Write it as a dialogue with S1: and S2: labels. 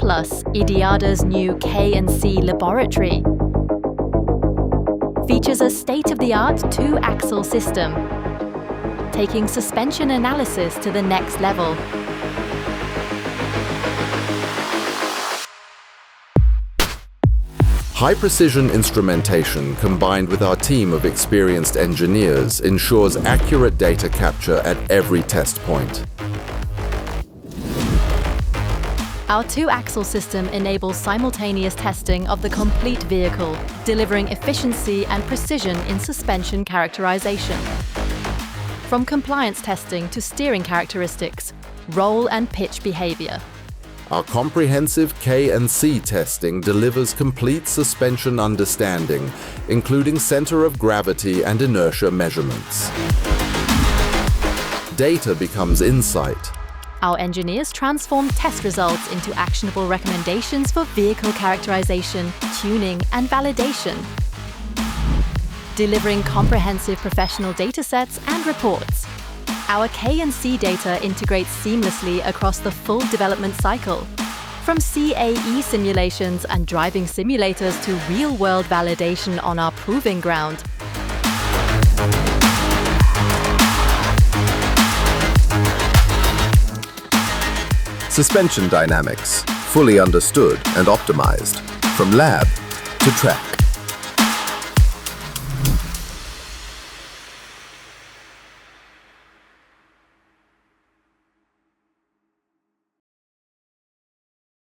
S1: Applus IDIADA's new K&C laboratory features a state-of-the-art two-axle system, taking suspension analysis to the next level.
S2: High-precision instrumentation combined with our team of experienced engineers ensures accurate data capture at every test point.
S1: Our two-axle system enables simultaneous testing of the complete vehicle, delivering efficiency and precision in suspension characterization. From compliance testing to steering characteristics, roll and pitch behavior.
S2: Our comprehensive K&C testing delivers complete suspension understanding, including center of gravity and inertia measurements. Data becomes insight.
S1: Our engineers transform test results into actionable recommendations for vehicle characterization, tuning, and validation, delivering comprehensive professional datasets and reports. Our K&C data integrates seamlessly across the full development cycle, from CAE simulations and driving simulators to real-world validation on our proving ground.
S3: Suspension dynamics, fully understood and optimized, from lab to track.